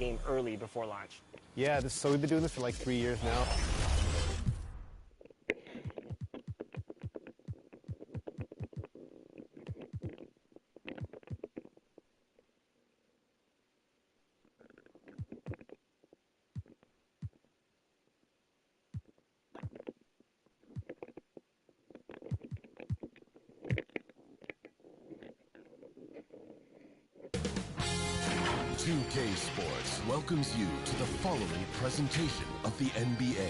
Game early before launch. Yeah, so we've been doing this for like 3 years now. UK Sports welcomes you to the following presentation of the NBA.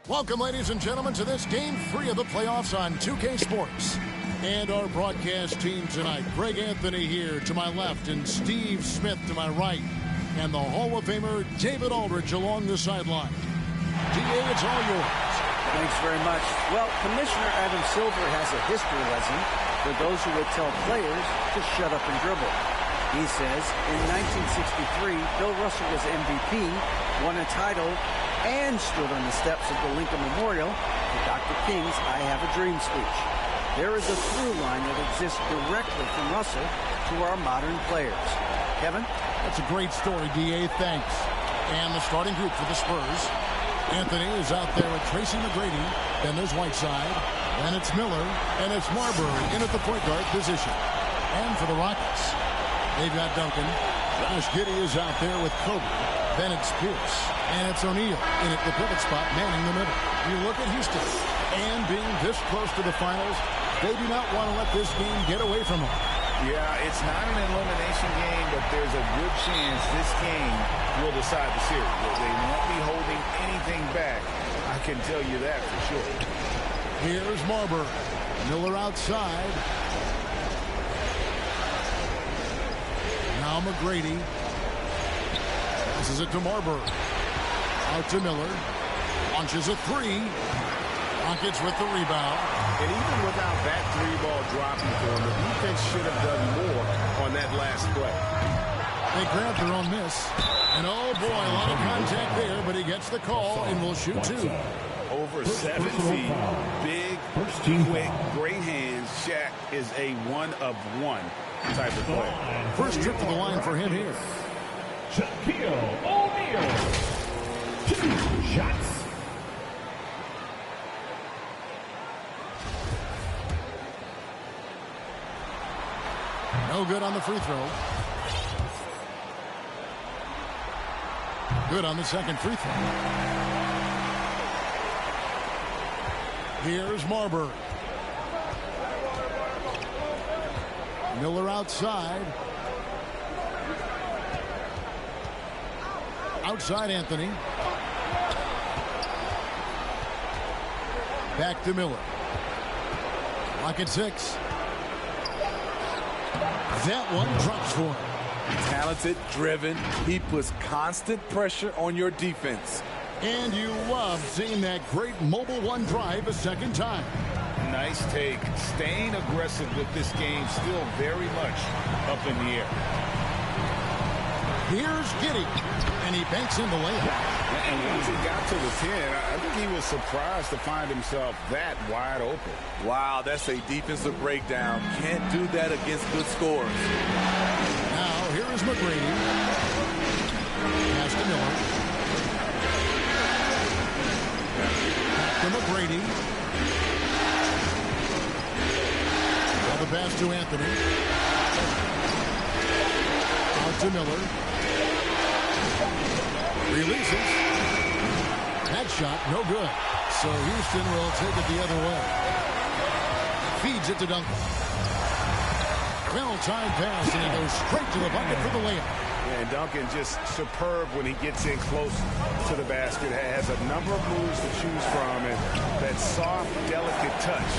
Welcome, ladies and gentlemen, to this Game 3 of the playoffs on 2K Sports. And our broadcast team tonight, Greg Anthony here to my left and Steve Smith to my right. And the Hall of Famer, David Aldridge, along the sideline. DA, it's all yours. Thanks very much. Well, Commissioner Adam Silver has a history lesson for those who would tell players to shut up and dribble. He says, in 1963, Bill Russell was MVP, won a title, and stood on the steps of the Lincoln Memorial for Dr. King's I Have a Dream speech. There is a through line that exists directly from Russell to our modern players. Kevin? That's a great story, D.A. Thanks. And the starting group for the Spurs. Anthony is out there with Tracy McGrady. Then there's Whiteside. Then it's Miller. And it's Marbury in at the point guard position. And for the Rockets, they've got Duncan. Josh Giddey is out there with Kobe. Then it's Pierce. And it's O'Neal in at the pivot spot, manning the middle. You look at Houston. And being this close to the finals, they do not want to let this game get away from them. Yeah, it's not an elimination game, but there's a good chance this game will decide the series. They won't be holding anything back. I can tell you that for sure. Here's Marbury. Miller outside. Now McGrady. Passes it to Marbury. Out to Miller. Launches a three. Rockets with the rebound. And even without that three-ball dropping for him, the defense should have done more on that last play. They grabbed their own miss. And oh boy, a lot of contact there, but he gets the call and will shoot two. Over 7 feet, big, quick, great hands. Shaq is a one-of-one type of player. First trip to the line for him here. Shaquille O'Neal. 2 shots. No good on the free throw. Good on the second free throw. Here's Marbury. Miller outside. Outside Anthony. Back to Miller. Lock at 6. That one drops for him. Talented, driven. He puts constant pressure on your defense. And you love seeing that great mobile one drive a second time. Nice take. Staying aggressive with this game, still very much up in the air. Here's Giddey, and he banks in the layup. And once he got to the 10, I think he was surprised to find himself that wide open. Wow, that's a defensive breakdown. Can't do that against good scores. Now, here is McGrady. Pass to Miller. Back to McGrady. Now the pass to Anthony. Out to Miller. Releases. That shot, no good. So Houston will take it the other way. Feeds it to Duncan. Well-timed pass, and he goes straight to the bucket for the layup. Yeah, and Duncan just superb when he gets in close to the basket. Has a number of moves to choose from, and that soft, delicate touch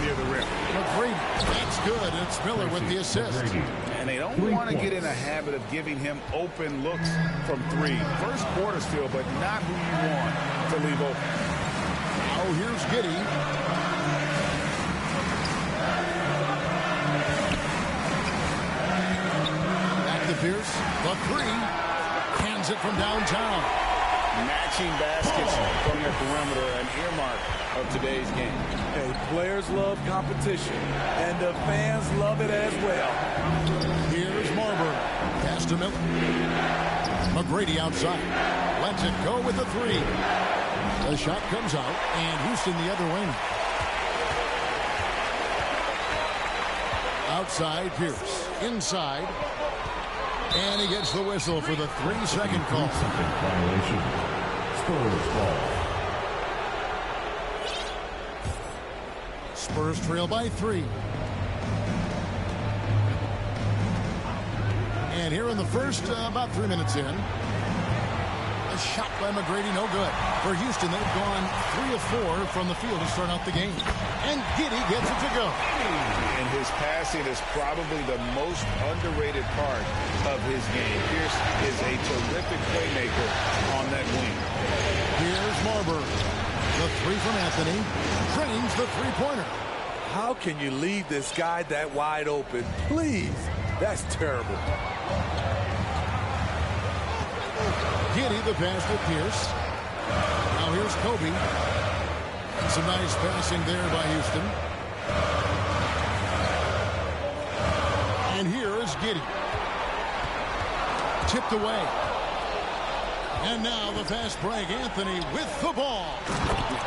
near the rim. McGrady, that's good. It's Miller with the assist. And they don't want to get in a habit of giving him open looks from 3. First quarter still, but not who you want to leave open. Oh, here's Giddey. Back to Pierce. The 3. Hands it from downtown. Matching baskets from the perimeter, an earmark of today's game. Hey, players love competition, and the fans love it as well. Here's Marbury. Pass to Miller. McGrady outside. Lets it go with the 3. The shot comes out, and Houston the other way. Outside Pierce. Inside. And he gets the whistle for the 3-second call. Violation. Spurs ball. Spurs trail by 3. And here in the first, about 3 minutes in, a shot by McGrady, no good. For Houston, they've gone 3 of 4 from the field to start out the game. And Giddey gets it to go. And his passing is probably the most underrated part of his game. Pierce is a terrific playmaker on that wing. Here's Marbury. The 3 from Anthony. Drains the three-pointer. How can you leave this guy that wide open? Please. That's terrible. Giddey the pass to Pierce. Now here's Kobe. Some nice passing there by Houston. And here is Giddey. Tipped away. And now the fast break. Anthony with the ball.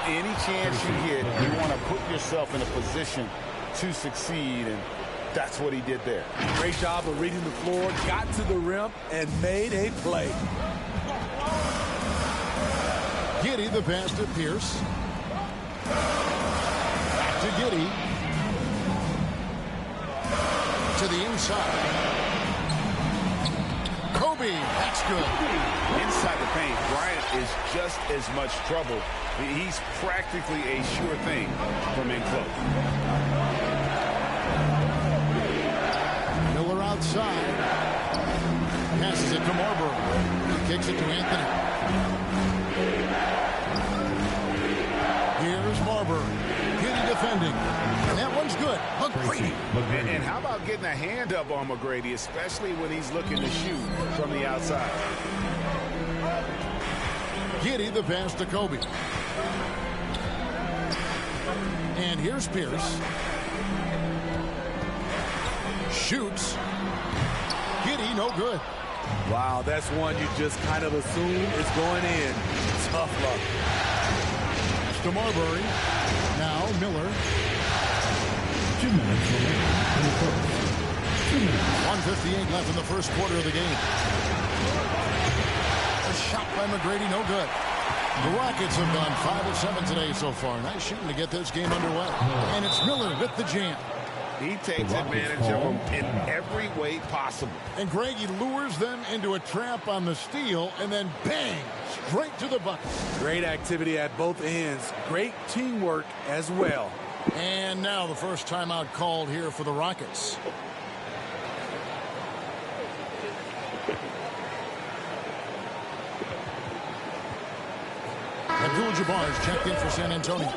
Any chance you get, you want to put yourself in a position to succeed, and that's what he did there. Great job of reading the floor, got to the rim, and made a play. Giddey the pass to Pierce. Back to Giddey. To the inside. Kobe, that's good. Inside the paint, Bryant is just as much trouble. He's practically a sure thing from in close. Miller outside. Kicks it to Anthony. Here's Marbury. Giddy defending. And that one's good. McGrady. And how about getting a hand up on McGrady, especially when he's looking to shoot from the outside? Giddy the pass to Kobe. And here's Pierce. Shoots. Giddy, no good. Wow, that's one you just kind of assume is going in. Tough luck. To Marbury. Now Miller. 2 minutes remaining in the first. 2 minutes. 1:58 left in the first quarter of the game. A shot by McGrady, no good. The Rockets have gone 5 of 7 today so far. Nice shooting to get this game underway. And it's Miller with the jam. He takes advantage of them in every way possible. And Greg, he lures them into a trap on the steal, and then bang, straight to the bucket. Great activity at both ends. Great teamwork as well. And now the first timeout called here for the Rockets. Abdul-Jabbar is checked in for San Antonio.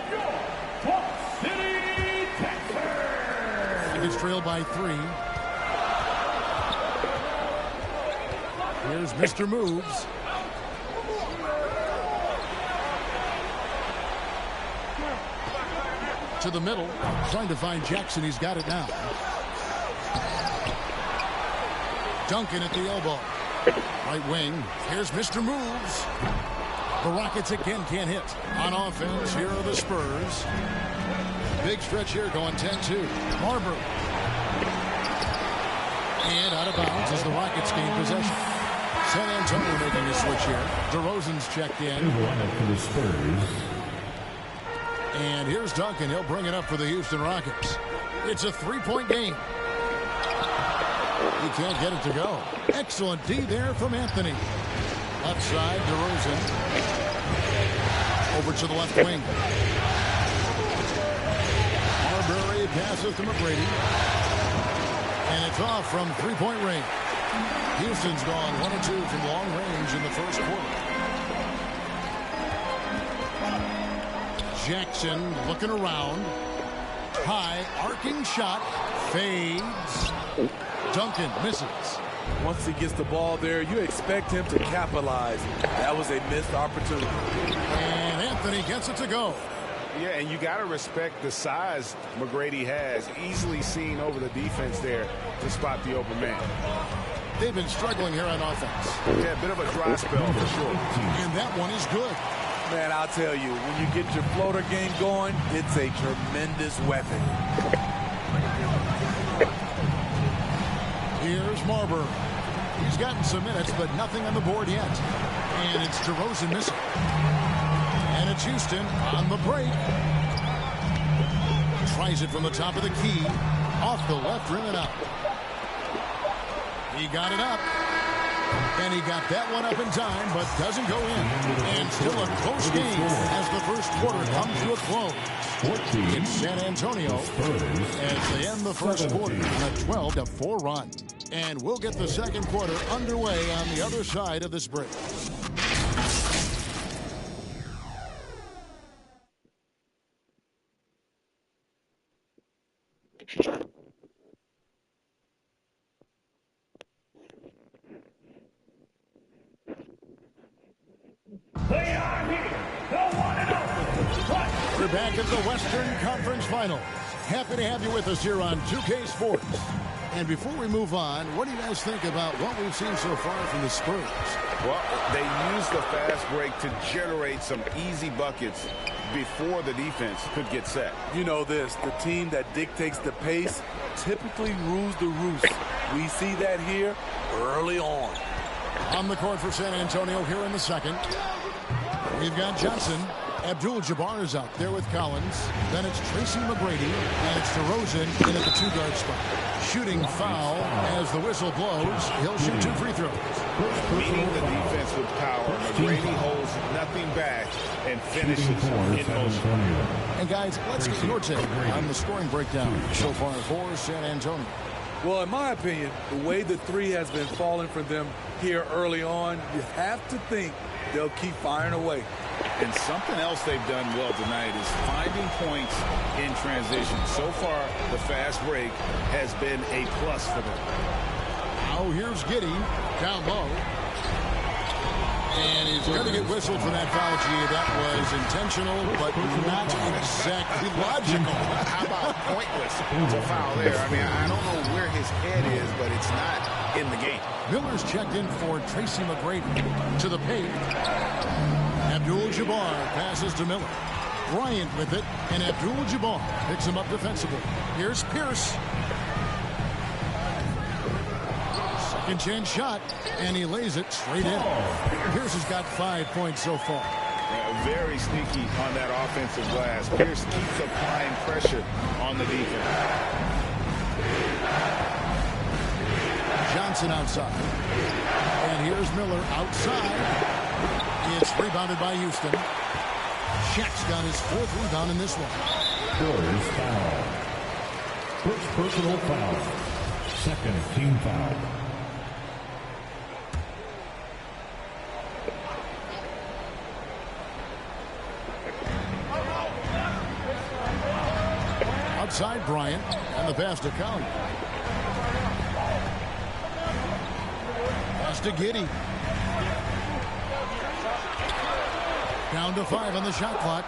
It's trailed by 3. Here's Mr. Moves. To the middle, trying to find Jackson. He's got it now. Duncan at the elbow. Right wing. Here's Mr. Moves. The Rockets again can't hit. On offense, here are the Spurs. Big stretch here going 10-2. Marbury. And out of bounds as the Rockets gain possession. San Antonio making a switch here. DeRozan's checked in. For the Spurs. And here's Duncan. He'll bring it up for the Houston Rockets. It's a 3-point game. He can't get it to go. Excellent D there from Anthony. Left side, DeRozan. Over to the left wing. Marbury passes to McGrady. And it's off from 3-point range. Houston's gone 1 of 2 from long range in the first quarter. Jackson looking around. High, arcing shot. Fades. Duncan misses. Once he gets the ball there, you expect him to capitalize. That was a missed opportunity. And Anthony gets it to go. Yeah, and you got to respect the size McGrady has. Easily seen over the defense there to spot the open man. They've been struggling here on offense. Yeah, a bit of a dry spell for sure. And that one is good. Man, I'll tell you, when you get your floater game going, it's a tremendous weapon. Here's Marbury. He's gotten some minutes, but nothing on the board yet. And it's DeRozan missing. And it's Houston on the break. Tries it from the top of the key. Off the left rim and out. He got it up. And he got that one up in time, but doesn't go in. And still a close game as the first quarter comes to a close. It's San Antonio as they end the first quarter on a 12-4 run. And we'll get the second quarter underway on the other side of this break. They are here, the one and only. We're back at the Western Conference Finals. Happy to have you with us here on 2K Sports. And before we move on, what do you guys think about what we've seen so far from the Spurs? Well, they used the fast break to generate some easy buckets before the defense could get set. You know this, the team that dictates the pace typically rules the roost. We see that here early on. On the court for San Antonio here in the second. We've got Johnson. Abdul-Jabbar is out there with Collins. Then it's Tracy McGrady. And it's DeRozan in at the 2-guard spot. Shooting foul as the whistle blows. He'll shoot 2 free throws. Meeting the defense with power. McGrady holds nothing back and finishes in motion. And guys, let's get your take on the scoring breakdown so far for San Antonio. Well, in my opinion, the way the three has been falling for them here early on, you have to think they'll keep firing away. And something else they've done well tonight is finding points in transition. So far, the fast break has been a plus for them. Now here's Giddey down low. And he's going to get whistled for that foul, G. That was intentional, but not exactly logical. How about pointless to foul there? I mean, I don't know where his head is, but it's not in the game. Miller's checked in for Tracy McGrady to the paint. Abdul-Jabbar passes to Miller. Bryant with it, and Abdul-Jabbar picks him up defensively. Here's Pierce. Second chance shot, and he lays it straight in. Pierce has got 5 points so far. Very sneaky on that offensive glass. Pierce keeps applying pressure on the defense. Johnson outside. And here's Miller outside. It's rebounded by Houston. Shaq's got his 4th rebound in this one. Spurs foul. First personal foul. Second team foul. Outside Bryant, and the pass to Collier. Pass to Giddey. Down to 5 on the shot clock.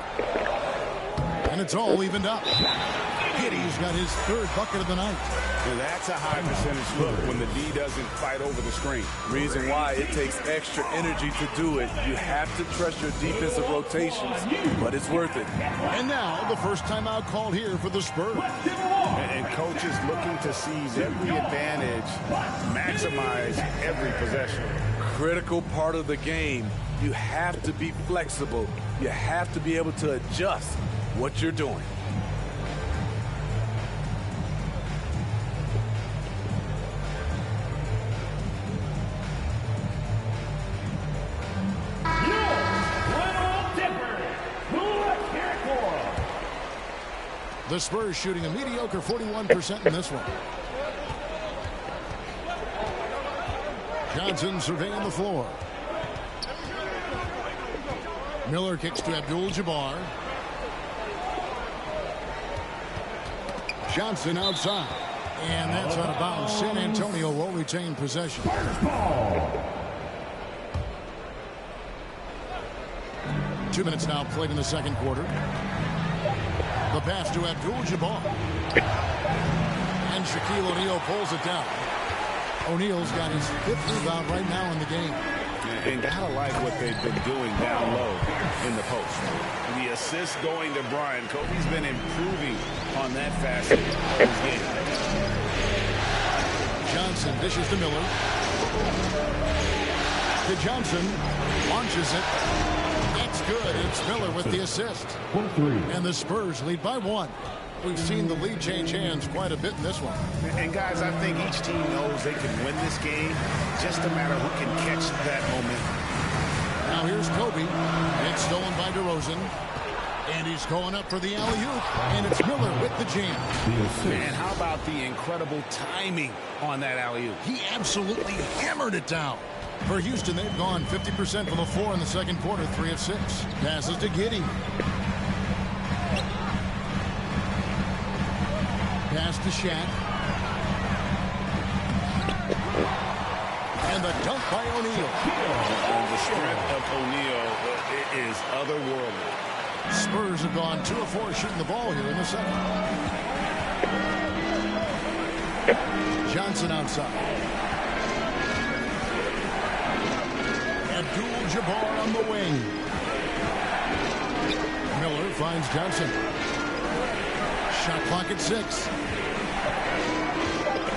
And it's all evened up. Giddey's got his 3rd bucket of the night. And that's a high percentage look when the D doesn't fight over the screen. Reason why it takes extra energy to do it. You have to trust your defensive rotations, but it's worth it. And now the first timeout called here for the Spurs. And coaches looking to seize every advantage, maximize every possession. Critical part of the game. You have to be flexible. You have to be able to adjust what you're doing. The Spurs shooting a mediocre 41% in this one. Johnson surveying the floor. Miller kicks to Abdul-Jabbar. Johnson outside. And that's out of bounds. San Antonio will retain possession. Ball. 2 minutes now played in the second quarter. The pass to Abdul-Jabbar. And Shaquille O'Neal pulls it down. O'Neal's got his 5th rebound right now in the game. And gotta like what they've been doing down low in the post. The assist going to Bryant. Kobe's been improving on that facet of his game. Johnson dishes to Miller. To Johnson. Launches it. That's good. It's Miller with the assist. 1-3. And the Spurs lead by 1. We've seen the lead change hands quite a bit in this one. And guys, I think each team knows they can win this game. Just a matter who can catch that moment. Now here's Kobe. It's stolen by DeRozan. And he's going up for the alley-oop. And it's Miller with the jam. Man, how about the incredible timing on that alley-oop? He absolutely hammered it down. For Houston, they've gone 50% from the floor in the second quarter, 3 of 6. Passes to Giddey. Pass to Shaq. And the dunk by O'Neal. The strength of O'Neal is otherworldly. Spurs have gone 2 of 4 shooting the ball here in the second. Johnson outside. Abdul-Jabbar on the wing. Miller finds Johnson. Shot clock at 6.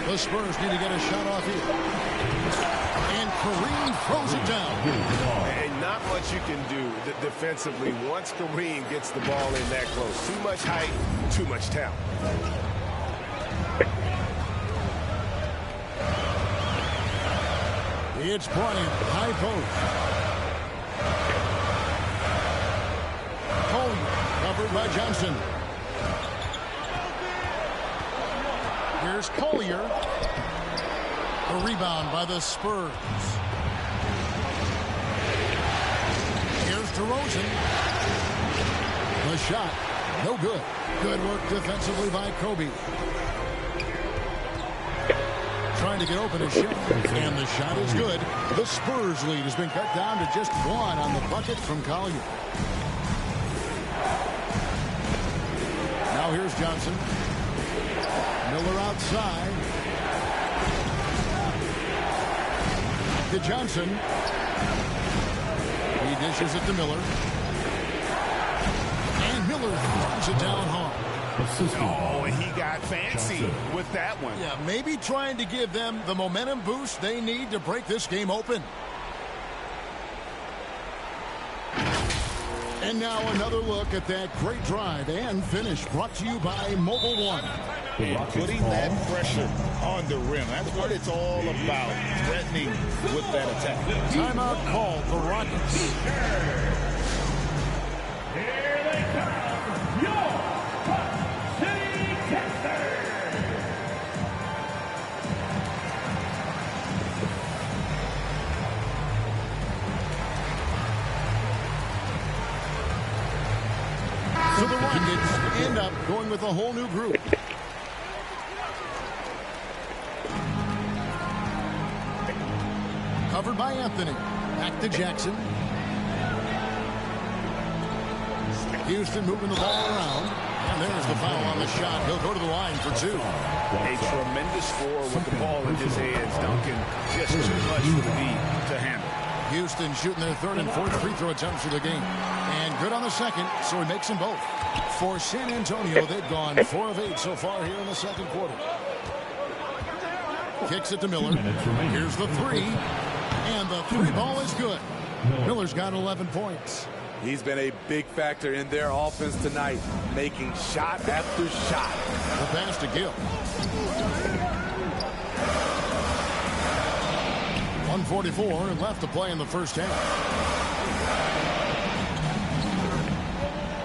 The Spurs need to get a shot off here. And Kareem throws it down. And not much you can do defensively once Kareem gets the ball in that close. Too much height, too much talent. It's Bryant, high post. Cole covered by Johnson. Here's Collier. A rebound by the Spurs. Here's DeRozan. The shot, no good. Good work defensively by Kobe. Trying to get open a shot, and the shot is good. The Spurs lead has been cut down to just one on the bucket from Collier. Now here's Johnson. Miller outside. To Johnson. He dishes it to Miller. And Miller throws it down hard. Oh, and he got fancy with that one. Yeah, maybe trying to give them the momentum boost they need to break this game open. And now another look at that great drive and finish brought to you by Mobile One. And putting that pressure on the rim. That's what it's all about, threatening with that attack. Timeout called the Rockets. Here they come, your Cup City Texans. So the Rockets end up going with a whole new group. Covered by Anthony. Back to Jackson. Houston moving the ball around. And there's the foul on the shot. He'll go to the line for two. A tremendous score with the ball in his hands. Duncan, just too much for the D to handle. Houston shooting their third and fourth free throw attempts for the game. And good on the second, so he makes them both. For San Antonio, they've gone 4 of 8 so far here in the second quarter. Kicks it to Miller. Here's the three. And the three ball is good. Miller's got 11 points. He's been a big factor in their offense tonight, making shot after shot. The pass to Gill. 1:44 left to play in the first half.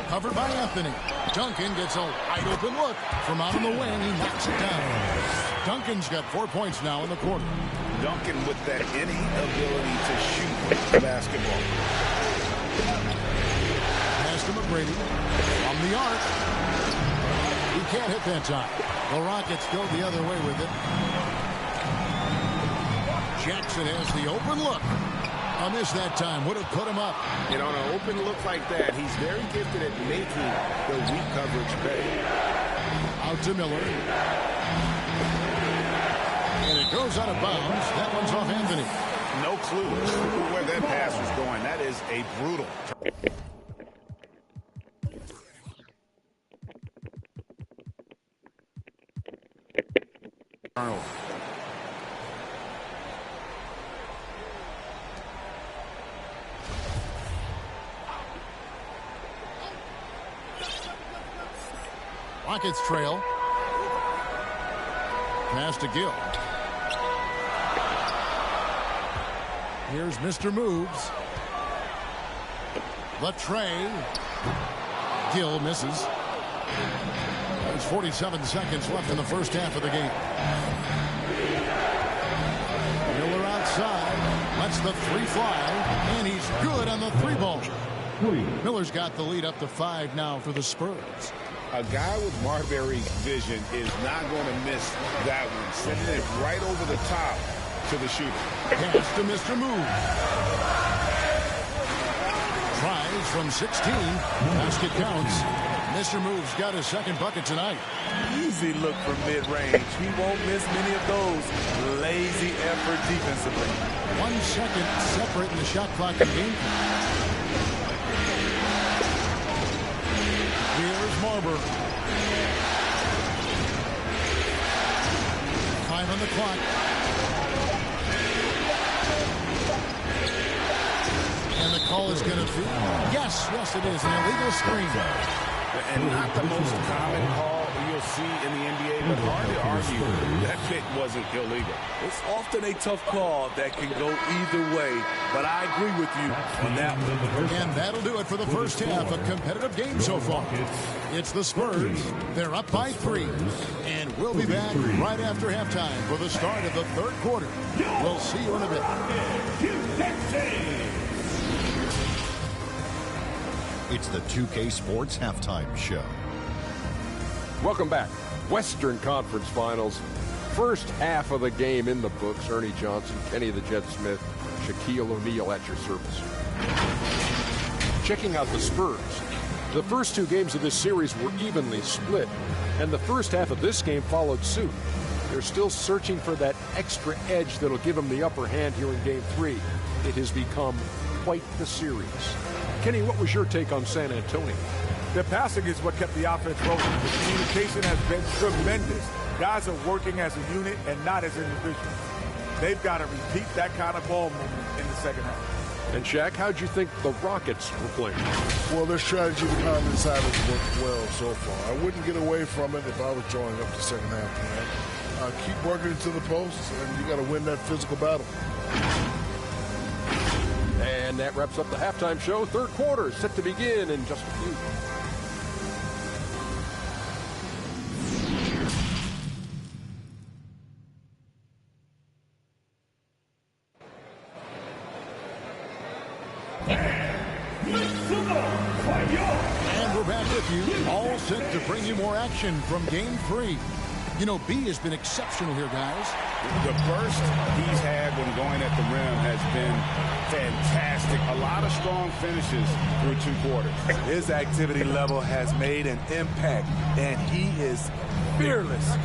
Covered by Anthony. Duncan gets a wide open look from out on the wing. He knocks it down. Duncan's got 4 points now in the quarter. Duncan with that innate ability to shoot the basketball. Pass to McGrady. From the arc. He can't hit that time. The Rockets go the other way with it. Jackson has the open look. A miss that time. Would have put him up. And on an open look like that, he's very gifted at making the weak coverage pay. Out to Miller. And it goes out of bounds. That one's off Anthony. No clue where that pass was going. That is a brutal. Turnover. Rockets trail. Pass to Gill. Here's Mr. Moves. The tray. Gill misses. There's 47 seconds left in the first half of the game. Miller outside. Lets the three fly. And he's good on the three ball. Miller's got the lead up to 5 now for the Spurs. A guy with Marbury's vision is not going to miss that one. Sending it right over the top to the shooter. Pass to Mr. Move. Tries from 16. Basket counts. Mr. Move's got his second bucket tonight. Easy look from mid-range. He won't miss many of those. Lazy effort defensively. 1 second separate in the shot clock and game. Here's Marbury. 5 on the clock. And the call is going to be, yes, it is, an illegal screen. And not the most common call you'll see in the NBA, but hard to argue that it wasn't illegal. It's often a tough call that can go either way, but I agree with you on that one. And that'll do it for the first half. A competitive game so far. It's the Spurs. They're up by 3. And we'll be back right after halftime for the start of the third quarter. We'll see you in a bit. It's the 2K Sports Halftime Show. Welcome back. Western Conference Finals. First half of the game in the books. Ernie Johnson, Kenny the Jet Smith, Shaquille O'Neal at your service. Checking out the Spurs. The first 2 games of this series were evenly split, and the first half of this game followed suit. They're still searching for that extra edge that'll give them the upper hand here in Game 3. It has become quite the series. Kenny, what was your take on San Antonio? The passing is what kept the offense rolling. The communication has been tremendous. Guys are working as a unit and not as individuals. They've got to repeat that kind of ball movement in the second half. And Shaq, how'd you think the Rockets were playing? Well, their strategy behind inside has worked well so far. I wouldn't get away from it if I was joining up the second half, man. Keep working into the post, and you got to win that physical battle. And that wraps up the halftime show. Third quarter set to begin in just a few. And we're back with you, all set to bring you more action from Game 3. You know, B has been exceptional here, guys. The burst he's had when going at the rim has been fantastic. A lot of strong finishes through 2 quarters. His activity level has made an impact, and he is fearless.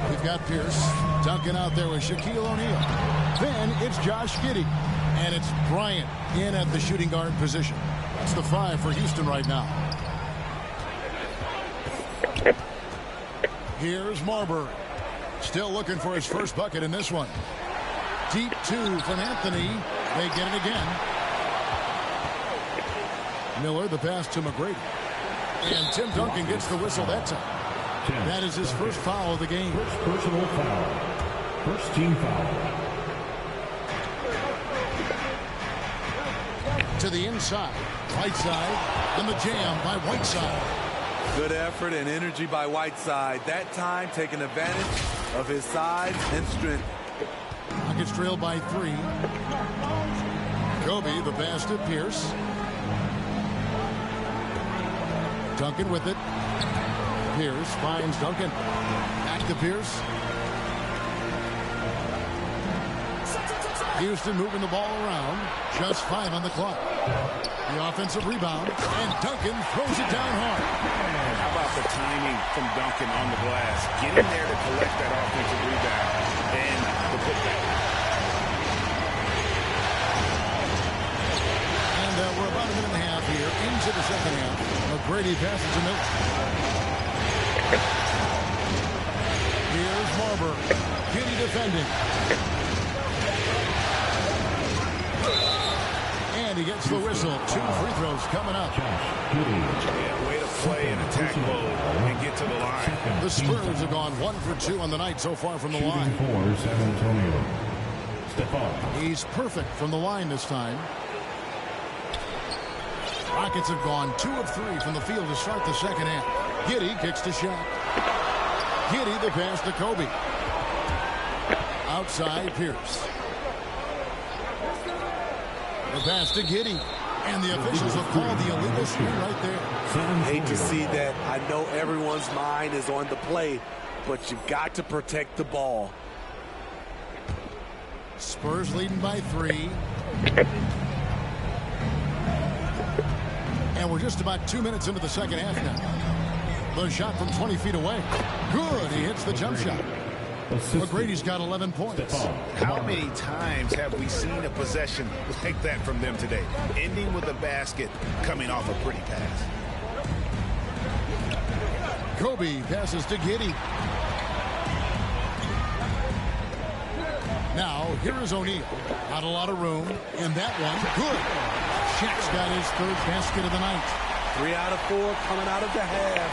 We've got Pierce. Duncan out there with Shaquille O'Neal. Then it's Josh Giddey. And it's Bryant in at the shooting guard position. That's the 5 for Houston right now. Here's Marbury. Still looking for his first bucket in this one. Deep 2 from Anthony. They get it again. Miller, the pass to McGrady. And Tim Duncan gets the whistle that time. That is his first foul of the game. First personal foul. First team foul. To the inside. Right side. And the jam by Whiteside. Good effort and energy by Whiteside. That time taking advantage of his size and strength. Rockets trailed by 3. Kobe, the pass to Pierce. Duncan with it. Pierce finds Duncan. Back to Pierce. Houston moving the ball around. Just 5 on the clock. The offensive rebound. And Duncan throws it down hard. How about the timing from Duncan on the glass? Getting there to collect that offensive rebound and the putback. And we're about a minute and a half here into the second half. McGrady passes to Miller. Here's Marbury. Giddey defending. And he gets the whistle. 2 free throws coming up. Yeah, way to play and attack mode and get to the line. The Spurs have gone 1 for 2 on the night so far from the line. For San Antonio. He's perfect from the line this time. Rockets have gone 2 of 3 from the field to start the second half. Giddey kicks to Shaq. Giddey the pass to Kobe. Outside Pierce. The pass to Giddey. And the officials have called the illegal screen right there. Hate to see that. I know everyone's mind is on the play, but you've got to protect the ball. Spurs leading by 3. And we're just about 2 minutes into the second half now. The shot from 20 feet away. Good. He hits the jump shot. McGrady's got 11 points. How many times have we seen a possession like that from them today? Ending with a basket, coming off a pretty pass. Kobe passes to Giddey. Now, here is O'Neal. Not a lot of room in that one. Good. Shaq's got his 3rd basket of the night. 3 out of 4 coming out of the half,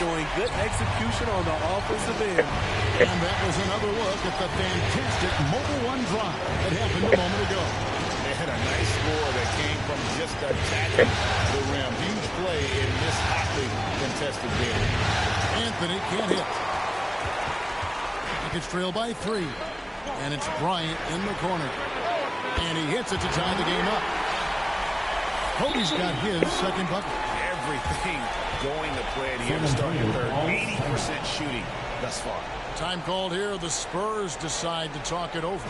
showing good execution on the offensive end. And that was another look at the fantastic Mobile One drive that happened a moment ago. They had a nice score that came from just attacking the rim. Huge play in this hotly contested game. Anthony can't hit. It's trailed by 3. And it's Bryant in the corner. And he hits it to tie the game up. Kobe's got his second bucket. Everything going to plan here to start the third. 80% shooting thus far. Time called here. The Spurs decide to talk it over.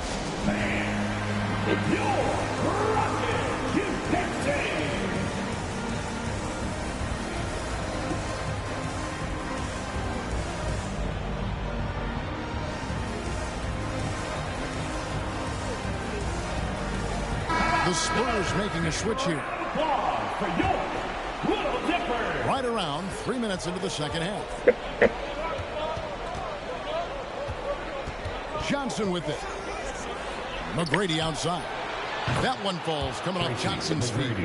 The Spurs making a switch here. Right around 3 minutes into the second half. Johnson with it. McGrady outside. That one falls coming off Johnson's feet.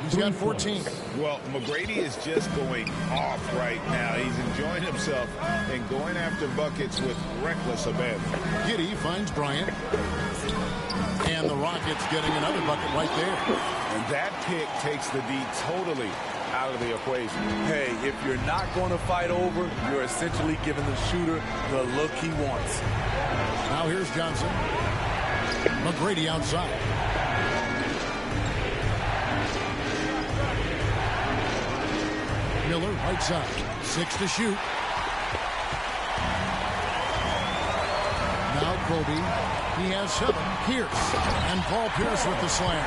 He's got 14. Well, McGrady is just going off right now. He's enjoying himself and going after buckets with reckless abandon. Giddey finds Bryant. And the Rockets getting another bucket right there. And that pick takes the D totally out of the equation. Hey, if you're not going to fight over, you're essentially giving the shooter the look he wants. Now here's Johnson. McGrady outside. Miller right side. 6 to shoot. Now Kobe. He has 7. Pierce. And Paul Pierce with the slam.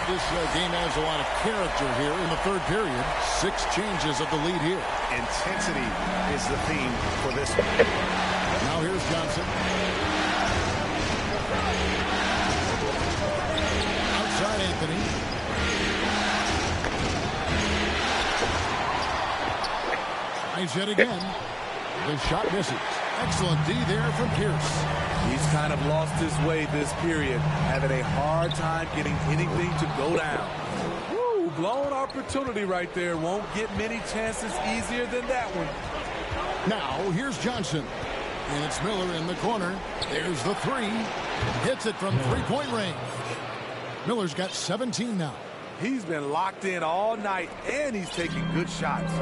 This game has a lot of character here in the third period. 6 changes of the lead here. Intensity is the theme for this one. Now here's Johnson. Outside Anthony. Tries it again. The shot misses. Excellent D there from Pierce. He's kind of lost his way this period, having a hard time getting anything to go down. Woo, blown opportunity right there. Won't get many chances easier than that one. Now, here's Johnson. And it's Miller in the corner. There's the 3. Hits it from three-point range. Miller's got 17 now. He's been locked in all night, and he's taking good shots.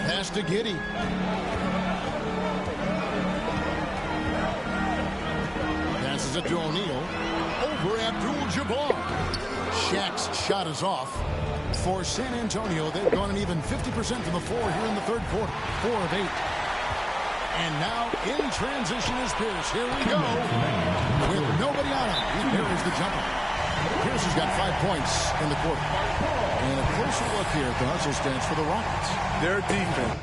Pass to Giddey. Passes it to O'Neal. Over Abdul-Jabbar. Shaq's shot is off. For San Antonio, they've gone an even 50% from the floor here in the third quarter. 4 of 8. And now in transition is Pierce. Here we go. With nobody on him. He buries the jumper. Pierce has got 5 points in the quarter. And a closer look here at the hustle stance for the Rockets. Their defense.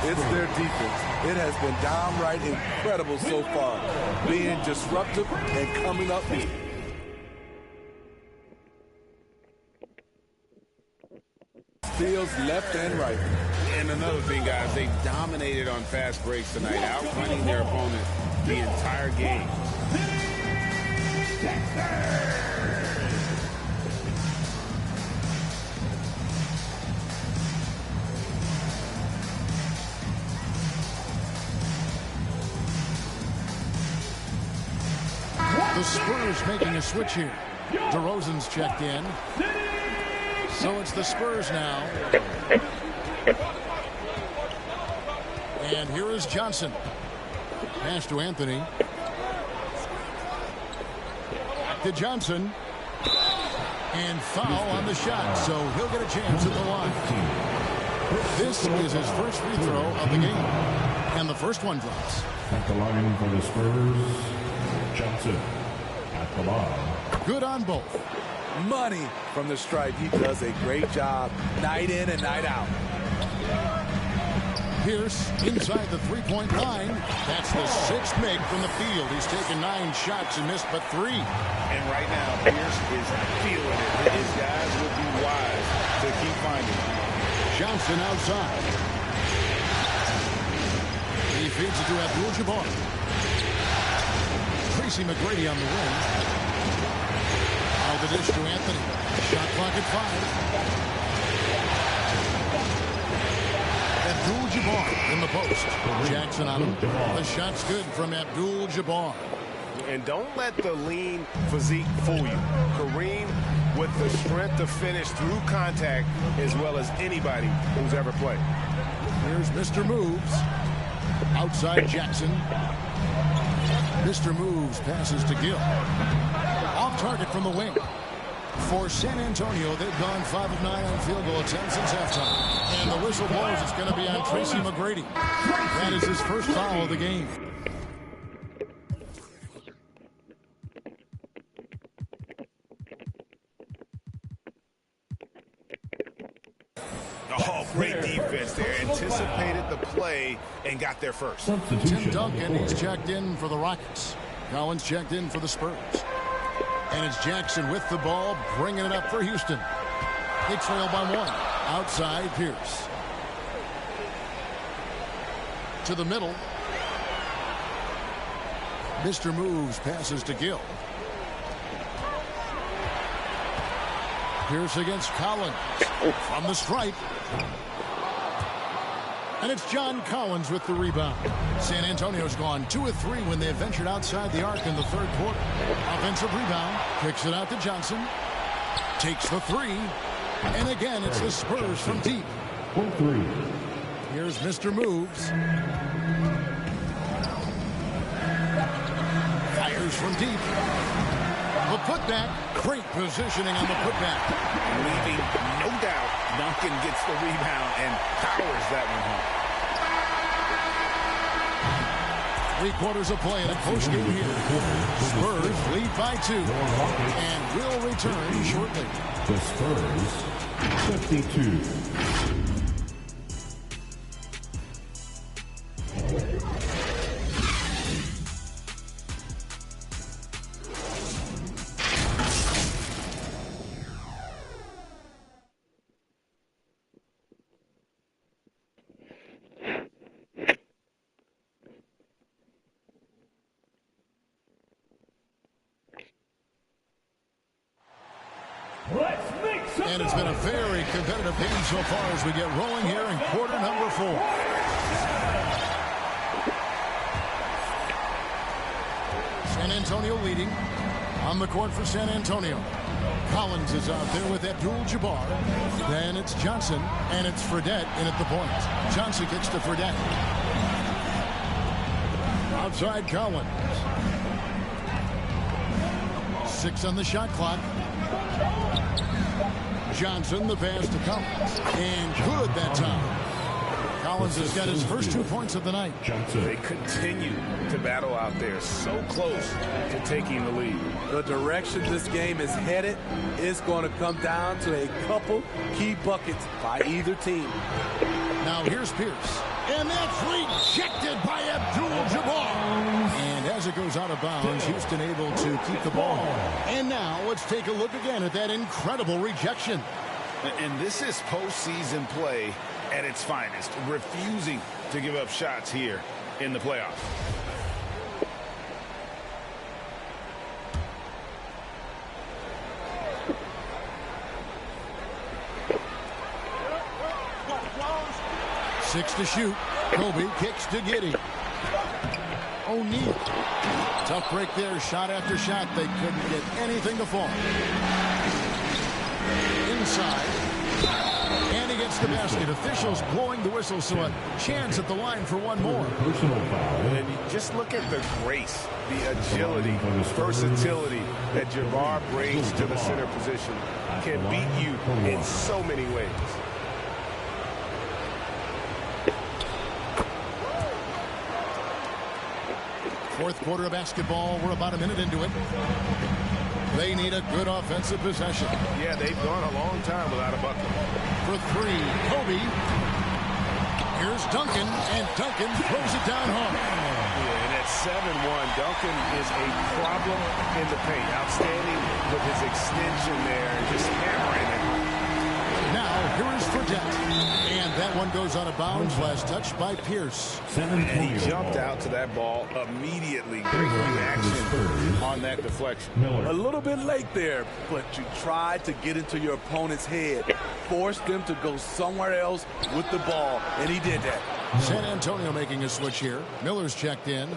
It's their defense. It has been downright incredible so far, being disruptive and coming up big. Steals left and right. And another thing, guys, they dominated on fast breaks tonight, outrunning their opponent the entire game. The Spurs making a switch here. DeRozan's checked in. So it's the Spurs now. And here is Johnson. Pass to Anthony. Back to Johnson. And foul on the shot. So he'll get a chance at the line. This is his first free throw of the game. And the first one drops. At the line for the Spurs, Johnson. At the line. Good on both. Money from the stripe. He does a great job night in and night out. Pierce inside the three-point line. That's the sixth make from the field. He's taken 9 shots and missed but 3. And right now, Pierce is feeling it. His guys would be wise to keep finding him. Johnson outside. He feeds it to Abdul-Jabbar. Tracy McGrady on the wing. Now the dish to Anthony. Shot clock at 5. Abdul-Jabbar in the post. Jackson on him. The shot's good from Abdul-Jabbar. And don't let the lean physique fool you. Kareem with the strength to finish through contact as well as anybody who's ever played. Here's Mr. Moves. Outside Jackson. Mr. Moves passes to Gill. Off target from the wing. For San Antonio, they've gone 5 of 9 on field goal attempts since halftime. And the whistle blows. It's going to be on Tracy McGrady. That is his first foul of the game. Oh, great defense there. Anticipated the play and got there first. Tim Duncan, he's checked in for the Rockets. Collins checked in for the Spurs. And it's Jackson with the ball, bringing it up for Houston. They trail by 1. Outside, Pierce. To the middle. Mr. Moves passes to Gill. Pierce against Collins. From the stripe. And it's John Collins with the rebound. San Antonio's gone 2 of 3 when they ventured outside the arc in the third quarter. Offensive rebound. Kicks it out to Johnson. Takes the 3. And again, it's the Spurs from deep. 1-3. Here's Mr. Moves. Fires from deep. The putback. Great positioning on the putback. Leaving no doubt. Duncan gets the rebound and powers that one home. 3 quarters of play in a close game here. Spurs lead by 2 and will return shortly. The Spurs 52. And it's been a very competitive game so far as we get rolling here in quarter number 4. San Antonio leading. On the court for San Antonio. Collins is out there with Abdul-Jabbar. Then it's Johnson, and it's Fredette in at the point. Johnson kicks to Fredette. Outside Collins. 6 on the shot clock. Johnson, the pass to Collins. And good that time. Collins has got his first 2 points of the night. They continue to battle out there, so close to taking the lead. The direction this game is headed is going to come down to a couple key buckets by either team. Now here's Pierce. And that's rejected by Abdul-Jabbar. And as it goes out of bounds, Houston able to keep the ball. And now let's take a look again at that incredible rejection. And this is postseason play at its finest, refusing to give up shots here in the playoffs. Six to shoot. Kobe kicks to Giddey. O'Neal. Tough break there. Shot after shot. They couldn't get anything to fall. Inside. And he gets the basket. Officials blowing the whistle, so a chance at the line for one more. Personal foul. And you just look at the grace, the agility, versatility that Jabbar brings to the center position. Can beat you in so many ways. Fourth quarter of basketball. We're about a minute into it. They need a good offensive possession. Yeah, they've gone a long time without a bucket. For 3, Kobe. Here's Duncan, and Duncan throws it down hard. Yeah, and at 7-1, Duncan is a problem in the paint. Outstanding with his extension there and just hammering it. Now, here is Fredette. And that one goes out of bounds. Last touch by Pierce. And he jumped out to that ball immediately. Great reaction on that deflection. A little bit late there, but you tried to get into your opponent's head. Forced them to go somewhere else with the ball, and he did that. San Antonio making a switch here. Miller's checked in.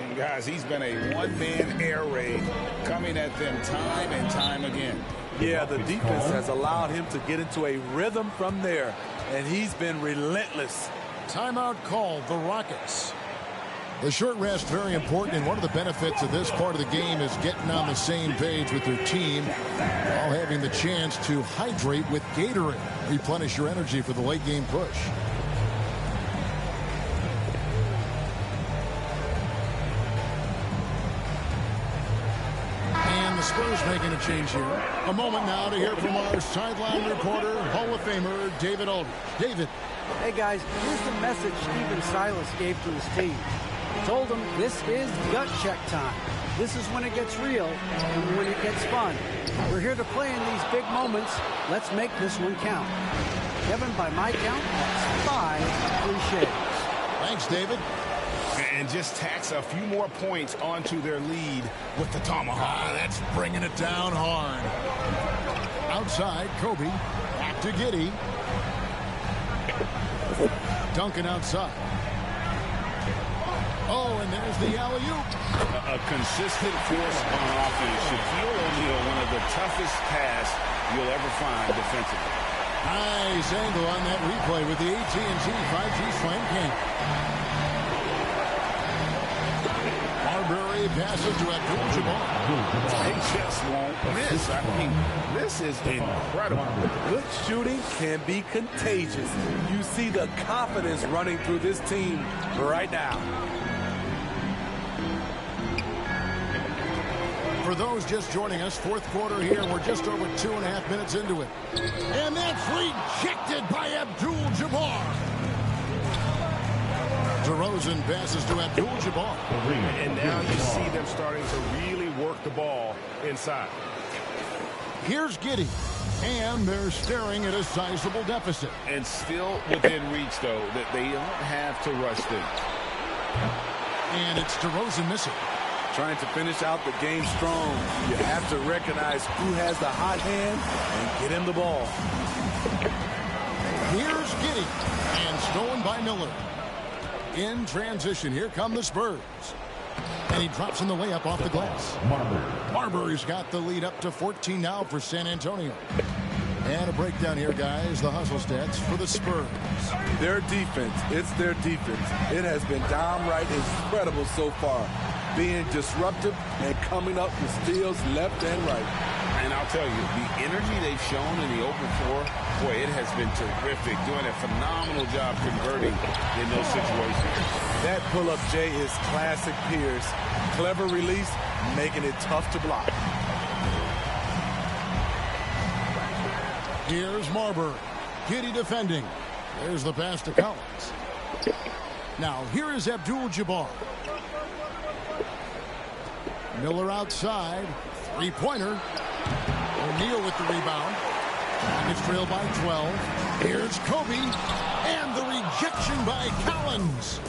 And guys, he's been a one-man air raid coming at them time and time again. Yeah, the defense has allowed him to get into a rhythm from there, and he's been relentless. Timeout called, the Rockets. The short rest, very important, and one of the benefits of this part of the game is getting on the same page with their team, while having the chance to hydrate with Gatorade. Replenish your energy for the late game push. Spurs making a change here. A moment now to hear from our sideline reporter, Hall of Famer David Aldridge. David. Hey, guys, here's the message Stephen Silas gave to his team. He told them this is gut check time. This is when it gets real and when it gets fun. We're here to play in these big moments. Let's make this one count. Kevin, by my count, that's 5 cliches. Thanks, David. And just tacks a few more points onto their lead with the tomahawk. That's bringing it down hard. Outside, Kobe. Back to Giddey. Duncan outside. Oh, and there's the alley-oop. A consistent force on offense. Shaquille O'Neal, one of the toughest pass you'll ever find defensively. Nice angle on that replay with the AT&T 5G Slam King. Marbury passes to Abdul-Jabbar. They just won't miss. I mean, this is incredible. Good shooting can be contagious. You see the confidence running through this team right now. For those just joining us, fourth quarter here. We're just over 2.5 minutes into it. And that's rejected by Abdul-Jabbar. DeRozan passes to Abdul-Jabbar. And now you see them starting to really work the ball inside. Here's Giddey. And they're staring at a sizable deficit. And still within reach, though, that they don't have to rush them. And it's DeRozan missing. Trying to finish out the game strong. You have to recognize who has the hot hand and get him the ball. Here's Giddey. And stolen by Miller. In transition, here come the Spurs. And he drops in the layup off the glass. Marbury's got the lead up to 14 now for San Antonio. And a breakdown here, guys. The hustle stats for the Spurs. Their defense, it's their defense. It has been downright incredible so far. Being disruptive and coming up with steals left and right. And I'll tell you, the energy they've shown in the open floor, boy, it has been terrific. Doing a phenomenal job converting in those situations. That pull-up, Jay, is classic Pierce. Clever release, making it tough to block. Here's Marbury. Giddey defending. There's the pass to Collins. Now, here is Abdul-Jabbar. Miller outside. Three-pointer. O'Neal with the rebound. It's trailed by 12. Here's Kobe. And the rejection by Collins.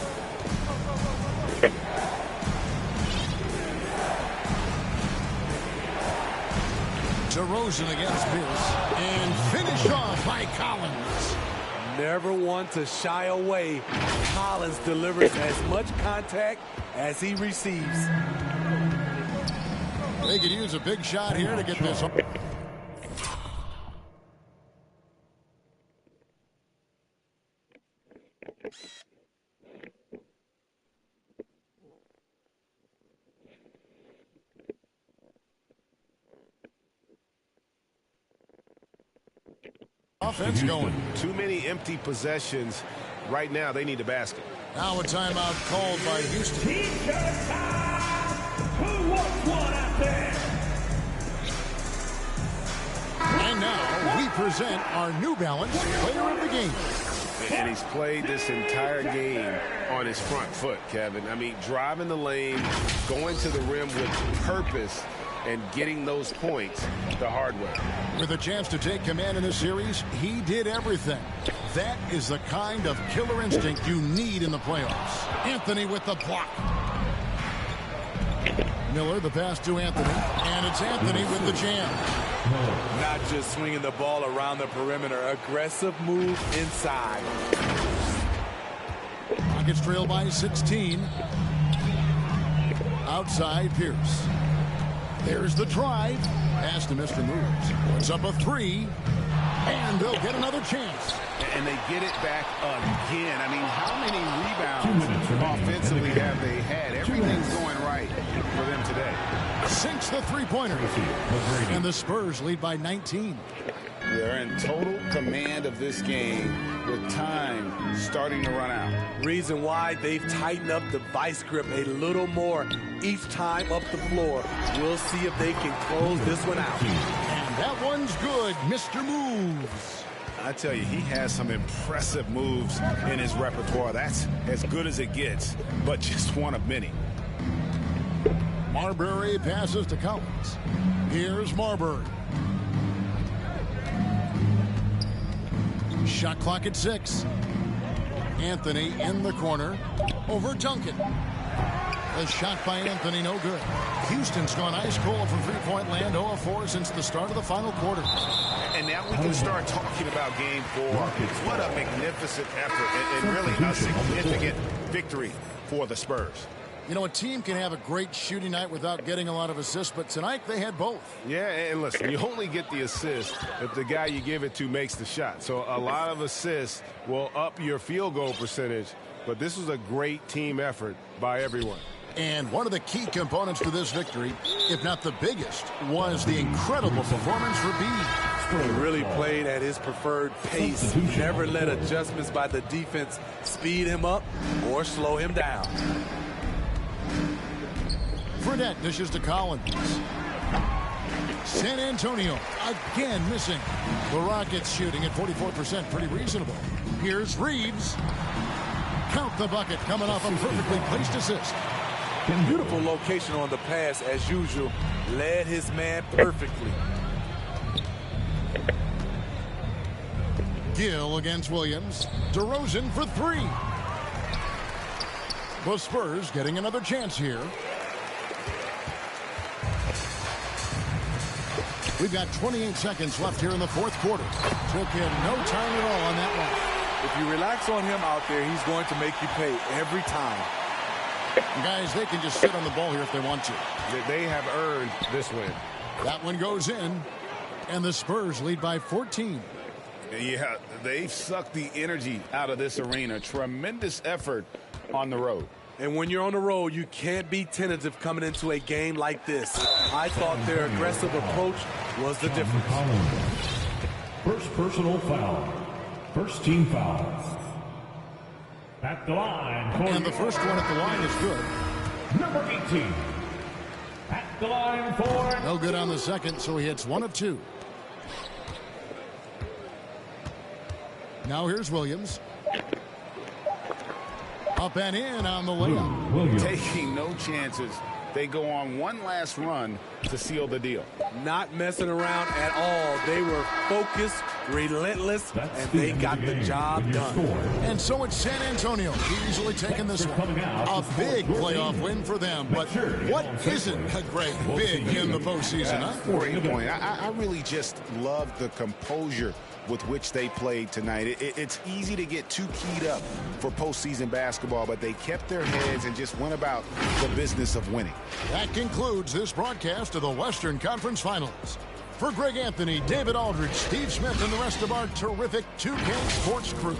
DeRozan against Pierce. And finish off by Collins. Never one to shy away. Collins delivers as much contact as he receives. They could use a big shot here to get this. Offense going. Too many empty possessions. Right now, they need a basket. Now a timeout called by Houston. Who wants one out there? And now we present our New Balance Player of the Game. And he's played this entire game on his front foot, Kevin. I mean, driving the lane, going to the rim with purpose, and getting those points the hard way. With a chance to take command in this series, he did everything. That is the kind of killer instinct you need in the playoffs. Anthony with the block. Miller, the pass to Anthony, and it's Anthony with the jam. Not just swinging the ball around the perimeter, aggressive move inside. Rockets trail by 16. Outside, Pierce. There's the drive. Pass to Mr. Moves. Puts up a three. And they'll get another chance. And they get it back again. I mean, how many rebounds offensively have they had? Everything's going right for them today. Sinks the three-pointer. And the Spurs lead by 19. They're in total command of this game with time starting to run out. Reason why they've tightened up the vice grip a little more each time up the floor. We'll see if they can close this one out. And that one's good, Mr. Moves. I tell you, he has some impressive moves in his repertoire. That's as good as it gets, but just one of many. Marbury passes to Collins. Here's Marbury. Shot clock at 6. Anthony in the corner over Duncan. A shot by Anthony, no good. Houston's gone ice cold from three-point land, 0 of 4 since the start of the final quarter. And now we can start talking about Game 4. What a magnificent effort and really a significant victory for the Spurs. You know, a team can have a great shooting night without getting a lot of assists, but tonight they had both. Yeah, and listen, you only get the assist if the guy you give it to makes the shot. So a lot of assists will up your field goal percentage, but this was a great team effort by everyone. And one of the key components to this victory, if not the biggest, was the incredible performance for Bede. He really played at his preferred pace. Never let adjustments by the defense speed him up or slow him down. Fredette dishes to Collins. San Antonio again missing. The Rockets shooting at 44%, pretty reasonable. Here's Reeves. Count the bucket coming off a perfectly placed assist. Beautiful location on the pass as usual. Led his man perfectly. Gill against Williams. DeRozan for 3. The Spurs getting another chance here. We've got 28 seconds left here in the fourth quarter. Took him no time at all on that one. If you relax on him out there, he's going to make you pay every time. Guys, they can just sit on the ball here if they want to. They have earned this win. That one goes in, and the Spurs lead by 14. Yeah, they've sucked the energy out of this arena. Tremendous effort on the road. And when you're on the road, you can't be tentative coming into a game like this. I thought their aggressive approach was the difference. First personal foul. First team foul. At the line. And the first one at the line is good. Number 18. At the line for... No good on the second, so he hits 1 of 2. Now here's Williams. Up and in on the layup. Taking no chances. They go on one last run to seal the deal. Not messing around at all. They were focused, relentless, and they got the job done. And so it's San Antonio easily taking this one. A big playoff win for them. But what isn't a great big in the postseason, huh? Great point. I really just love the composure with which they played tonight. It's easy to get too keyed up for postseason basketball, but they kept their heads and just went about the business of winning. That concludes this broadcast of the Western Conference Finals. For Greg Anthony, David Aldridge, Steve Smith, and the rest of our terrific 2K Sports crew,